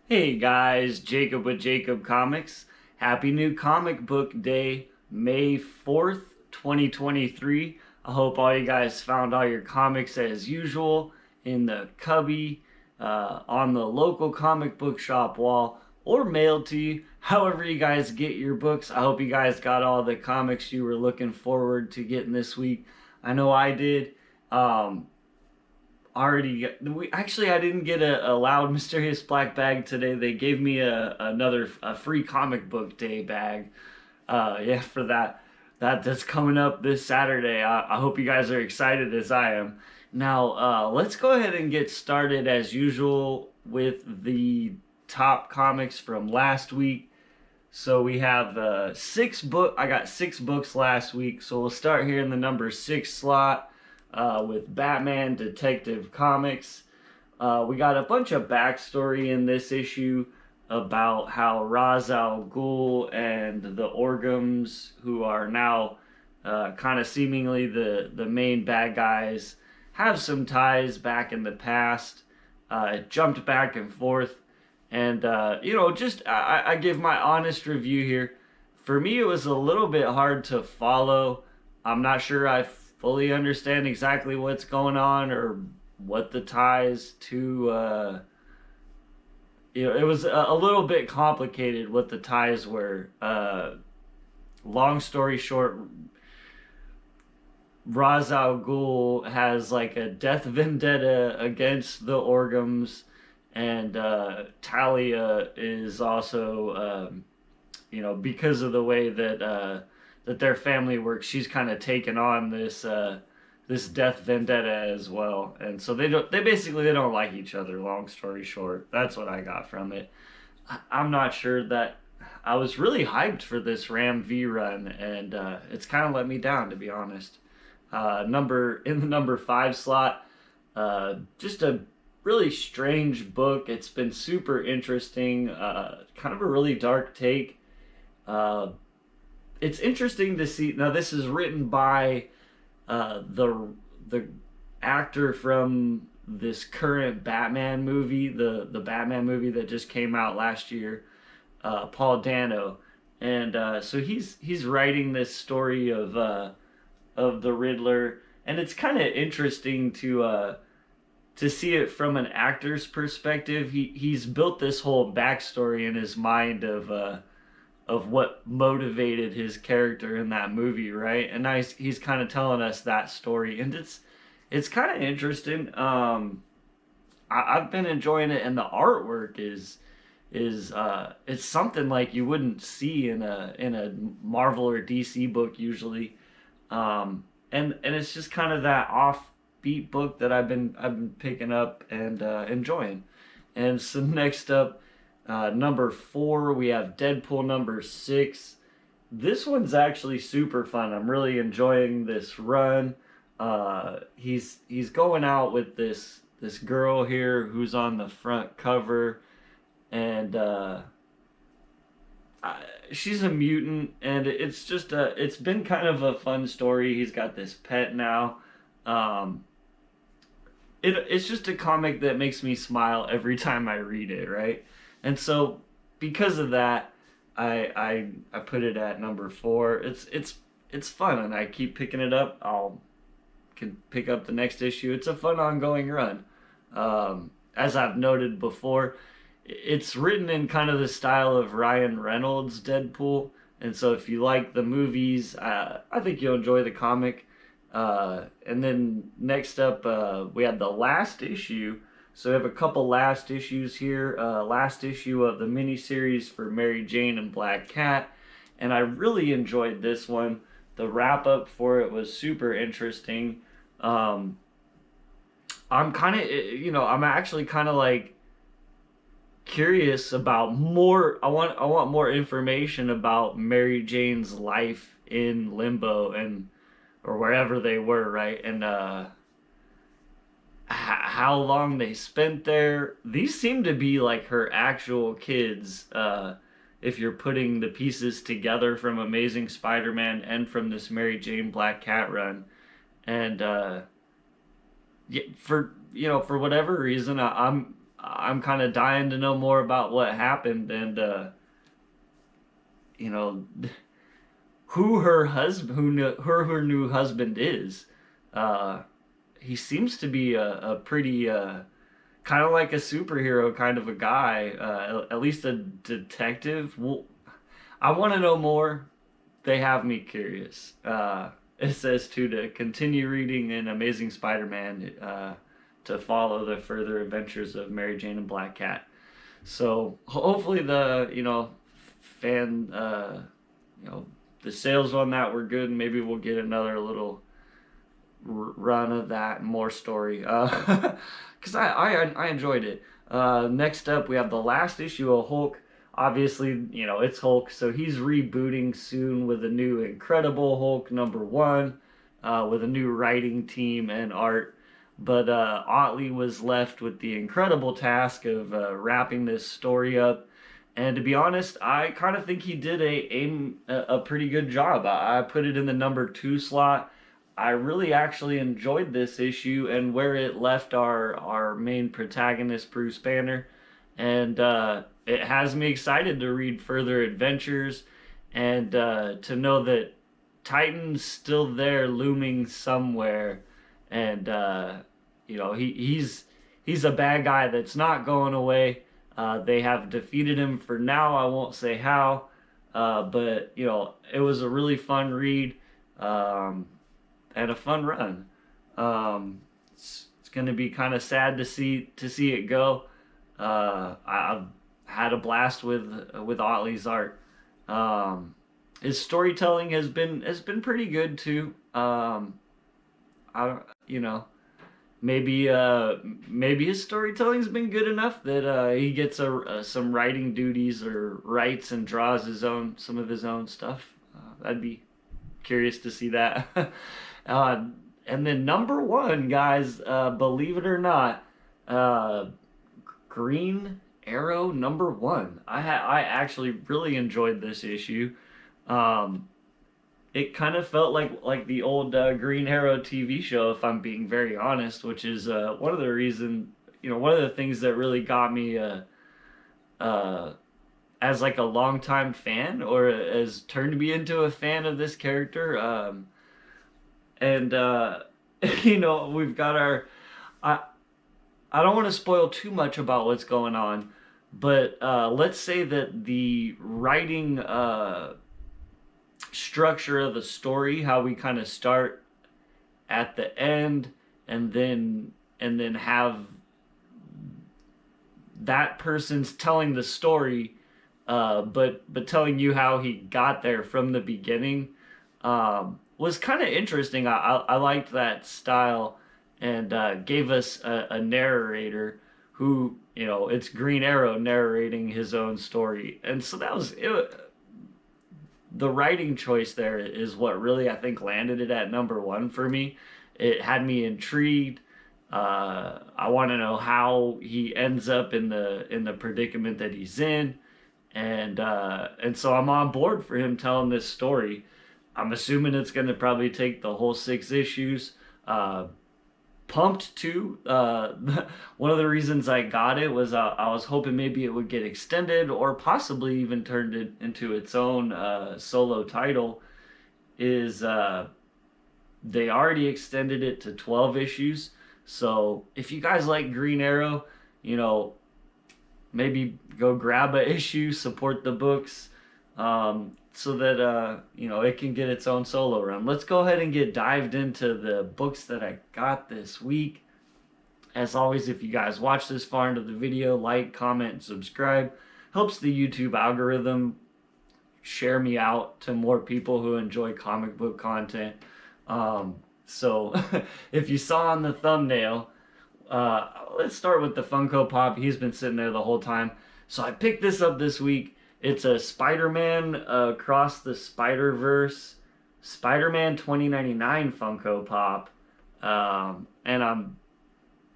Hey guys, Jacob with Jacob Comics. Happy New Comic Book Day, May 4th, 2023. I hope all you guys found all your comics as usual in the cubby, on the local comic book shop wall, or mailed to you. However, you guys get your books. I hope you guys got all the comics you were looking forward to getting this week. I know I did. I didn't get a loud mysterious black bag today. They gave me another free comic book day bag. Yeah, for that's coming up this Saturday. I hope you guys are excited as I am. Now, let's go ahead and get started as usual with the top comics from last week. So we have I got 6 books last week, so we'll start here in the number 6 slot with Batman Detective Comics. We got a bunch of backstory in this issue about how Ra's al Ghul and the Orgums, who are now kind of seemingly the main bad guys, have some ties back in the past. It jumped back and forth. And, I give my honest review here. For me, it was a little bit hard to follow. I'm not sure I fully understand exactly what's going on or what the ties to it was a little bit complicated what the ties were. Long story short, Ra's al Ghul has like a death vendetta against the Orgums, and Talia is also because of the way that their family works, she's kind of taken on this death vendetta as well, and so they don't like each other. Long story short, that's what I got from it. I'm not sure that I was really hyped for this Ram V run, and it's kind of let me down, to be honest. In the number 5 slot, just a really strange book. It's been super interesting, kind of a really dark take. It's interesting to see. Now, this is written by the actor from this current Batman movie, the Batman movie that just came out last year, Paul Dano, and so he's writing this story of the Riddler, and it's kind of interesting to see it from an actor's perspective. He's built this whole backstory in his mind of what motivated his character in that movie, right? And now he's kind of telling us that story, and it's kind of interesting. I've been enjoying it, and the artwork is it's something like you wouldn't see in a Marvel or DC book usually, and it's just kind of that offbeat book that I've been picking up and enjoying. And so next up, number 4, we have Deadpool number 6. This one's actually super fun. I'm really enjoying this run. He's going out with this girl here who's on the front cover, and she's a mutant, and it's been kind of a fun story. He's got this pet now. It's just a comic that makes me smile every time I read it, right? And so because of that, I put it at number 4. It's fun, and I keep picking it up. Can pick up the next issue. It's a fun ongoing run. As I've noted before, it's written in kind of the style of Ryan Reynolds' Deadpool, and so if you like the movies, I think you'll enjoy the comic. And then next up, we have the last issue. So we have a couple last issues here. Last issue of the miniseries for Mary Jane and Black Cat, and I really enjoyed this one. The wrap up for it was super interesting. I'm actually kind of like curious about more. I want more information about Mary Jane's life in Limbo or wherever they were, right? And how long they spent there. These seem to be like her actual kids, if you're putting the pieces together from Amazing Spider-Man and from this Mary Jane Black Cat run. And for whatever reason, I'm kind of dying to know more about what happened, and you know, who her husband, her new husband is. Uh, he seems to be a pretty kind of like a superhero kind of a guy, at least a detective. Well, I want to know more. They have me curious. It says to continue reading in Amazing Spider-Man, to follow the further adventures of Mary Jane and Black Cat. So hopefully the fan the sales on that were good, and maybe we'll get another little run of that and more story. Because I enjoyed it. Next up, we have the last issue of Hulk. Obviously, it's Hulk, so he's rebooting soon with a new Incredible Hulk #1, with a new writing team and art. But Otley was left with the incredible task of wrapping this story up. And to be honest, I kind of think he did a pretty good job. I put it in the #2 slot. I really actually enjoyed this issue and where it left our main protagonist, Bruce Banner. And it has me excited to read further adventures, and to know that Titan's still there looming somewhere. And he's a bad guy that's not going away. They have defeated him for now. I won't say how, but it was a really fun read, and a fun run. It's going to be kind of sad to see it go. I've had a blast with Otley's art. His storytelling has been pretty good too. I maybe his storytelling's been good enough that he gets some writing duties, or writes and draws some of his own stuff. I'd be curious to see that. And then #1, guys, believe it or not, Green Arrow #1. I actually really enjoyed this issue. It kind of felt like the old Green Arrow TV show, if I'm being very honest, which is one of the things that really got me as like a longtime fan, or has turned me into a fan of this character. And we've got I don't want to spoil too much about what's going on, but let's say that the writing structure of the story, how we kind of start at the end, and then have that person's telling the story, but telling you how he got there from the beginning, was kind of interesting. I liked that style, and gave us a narrator who, it's Green Arrow narrating his own story. And so that was it. The writing choice there is what really, I think, landed it at #1 for me. It had me intrigued. I want to know how he ends up in the predicament that he's in, and so I'm on board for him telling this story. I'm assuming it's going to probably take the whole 6 issues. Pumped too. One of the reasons I got it was I was hoping maybe it would get extended, or possibly even turned it into its own solo title. Is they already extended it to 12 issues. So if you guys like Green Arrow, maybe go grab a issue, support the books, so that it can get its own solo run. Let's go ahead and get dived into the books that I got this week. As always, if you guys watch this far into the video, like, comment, and subscribe. Helps the YouTube algorithm share me out to more people who enjoy comic book content. So if you saw on the thumbnail, let's start with the Funko Pop. He's been sitting there the whole time. So I picked this up this week. It's a Spider-Man Across the SpiderVerse Spider-Man 2099 Funko Pop. And I'm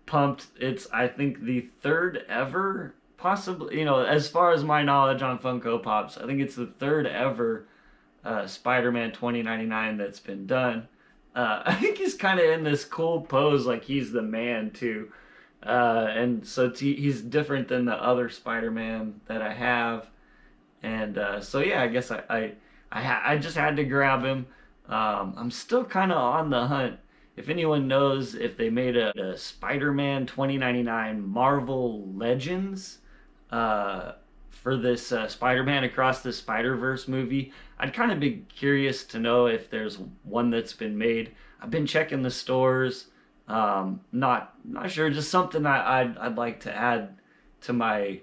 pumped. It's, I think, the third ever, possibly, as far as my knowledge on Funko Pops, I think it's the third ever Spider-Man 2099 that's been done. I think he's kind of in this cool pose, like he's the man too. And so he's different than the other Spider-Man that I have. And so yeah, I guess I just had to grab him. I'm still kind of on the hunt. If anyone knows if they made a Spider-Man 2099 Marvel Legends uh, for this Spider-Man Across the Spider-Verse movie, I'd kind of be curious to know if there's one that's been made. I've been checking the stores. Not sure. Just something I'd like to add to my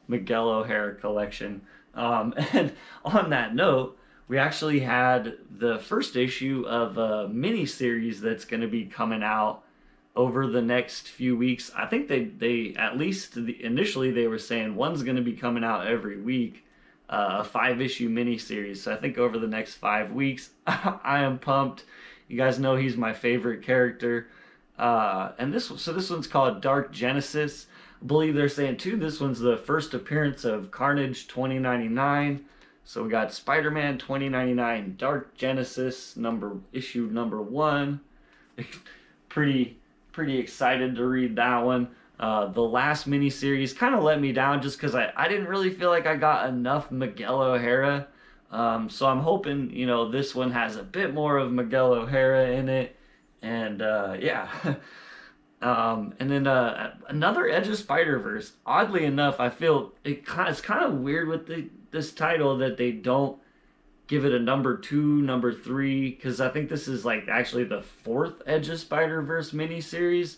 Miguel O'Hara collection. And on that note, we actually had the first issue of a mini series that's going to be coming out over the next few weeks. I think they at least initially they were saying one's going to be coming out every week, a 5-issue mini series. So I think over the next 5 weeks, I am pumped. You guys know he's my favorite character. And this one's called Dark Genesis. I believe they're saying too this one's the first appearance of Carnage 2099. So we got Spider-Man 2099 Dark Genesis issue number 1. pretty excited to read that one. The last miniseries kind of let me down just because I didn't really feel like I got enough Miguel O'Hara. So I'm hoping, this one has a bit more of Miguel O'Hara in it. And yeah. And then another Edge of Spider-Verse. Oddly enough, I feel it's kind of weird with this title that they don't give it a number 2, number 3, because I think this is like actually the 4th Edge of Spider-Verse miniseries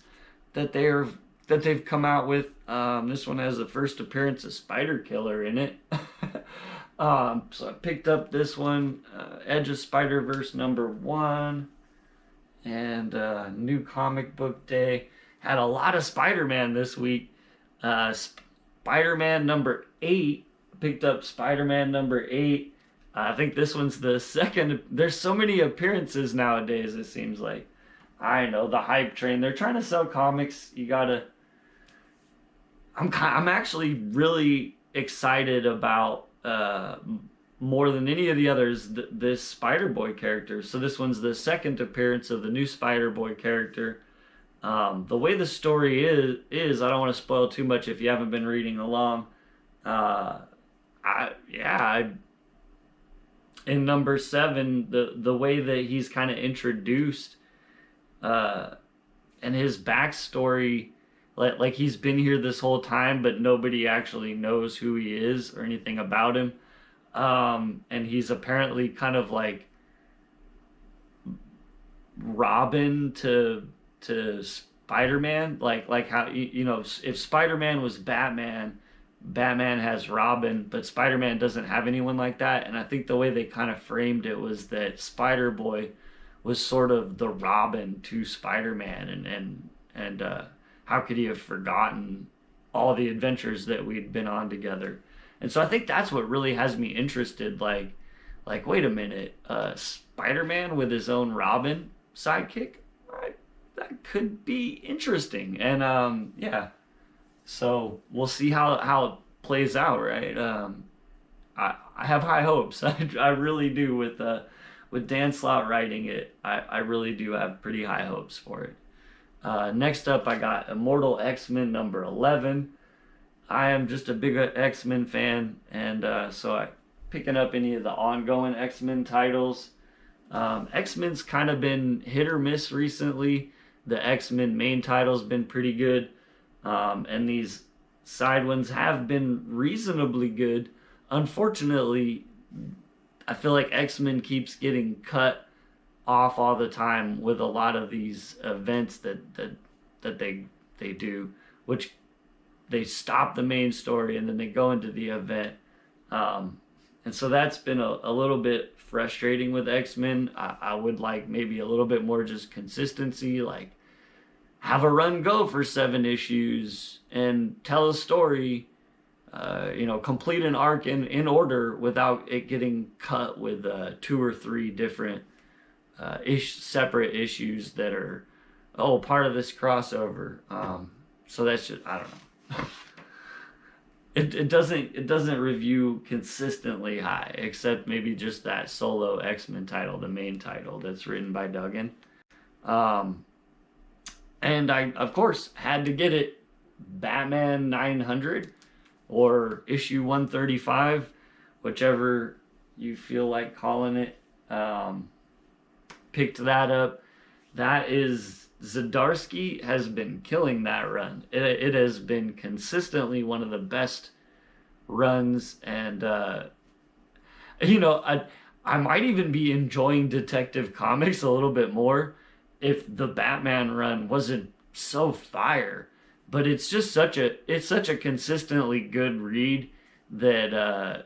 that they've come out with. This one has the first appearance of Spider Killer in it. So I picked up this one, Edge of Spider-Verse number 1. And new comic book day. Had a lot of Spider-Man this week. Spider-Man number 8. Picked up Spider-Man number 8. I think this one's the second. There's so many appearances nowadays, it seems like. I know, the hype train. They're trying to sell comics. You gotta... I'm actually really excited about... more than any of the others, this Spider-Boy character. So this one's the second appearance of the new Spider-Boy character. The way the story is I don't want to spoil too much if you haven't been reading along. In number 7, the way that he's kind of introduced, and his backstory, like he's been here this whole time, but nobody actually knows who he is or anything about him. And he's apparently kind of like Robin to Spider-Man, like how if Spider-Man was Batman, Batman has Robin, but Spider-Man doesn't have anyone like that. And I think the way they kind of framed it was that Spider-Boy was sort of the Robin to Spider-Man, and how could he have forgotten all the adventures that we'd been on together? And so I think that's what really has me interested. Like, wait a minute, Spider-Man with his own Robin sidekick? That could be interesting. And yeah, so we'll see how it plays out, right? I have high hopes. I really do with Dan Slott writing it. I really do have pretty high hopes for it. Next up, I got Immortal XMen number 11. I am just a big X-Men fan, and so I picking up any of the ongoing X-Men titles. X-Men's kind of been hit or miss recently. The X-Men main title's been pretty good, and these side ones have been reasonably good. Unfortunately, I feel like X-Men keeps getting cut off all the time with a lot of these events that they do, which they stop the main story and then they go into the event. And so that's been a little bit frustrating with X-Men. I would like maybe a little bit more just consistency, like have a run go for 7 issues and tell a story, complete an arc in order without it getting cut with 2 or 3 different separate issues that are part of this crossover. So that's just, I don't know. It doesn't review consistently high, except maybe just that solo X-Men title, the main title that's written by Duggan. And I, of course, had to get it. Batman 900 or issue 135, whichever you feel like calling it. Picked that up. That is, Zdarsky has been killing that run. It has been consistently one of the best runs, and you know, I might even be enjoying Detective Comics a little bit more if the Batman run wasn't so fire. But it's just such a consistently good read that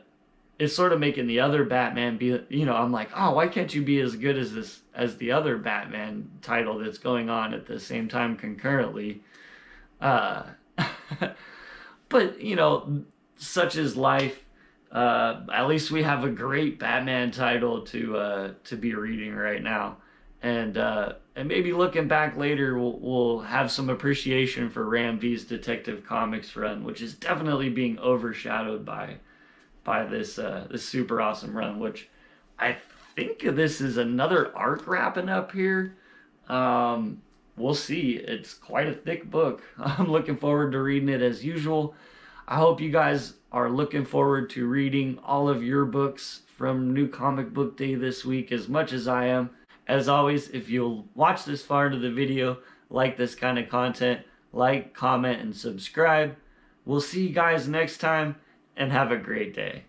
it's sort of making the other Batman be, you know, I'm like, oh, why can't you be as good as the other Batman title that's going on at the same time concurrently? But you know, such is life. At least we have a great Batman title to be reading right now, and maybe looking back later, we'll have some appreciation for Ram V's Detective Comics run, which is definitely being overshadowed by this super awesome run, which I think this is another arc wrapping up here. We'll see. It's quite a thick book. I'm looking forward to reading it as usual. I hope you guys are looking forward to reading all of your books from New Comic Book Day this week as much as I am. As always, if you'll watch this far into the video, like this kind of content, like, comment, and subscribe. We'll see you guys next time, and have a great day.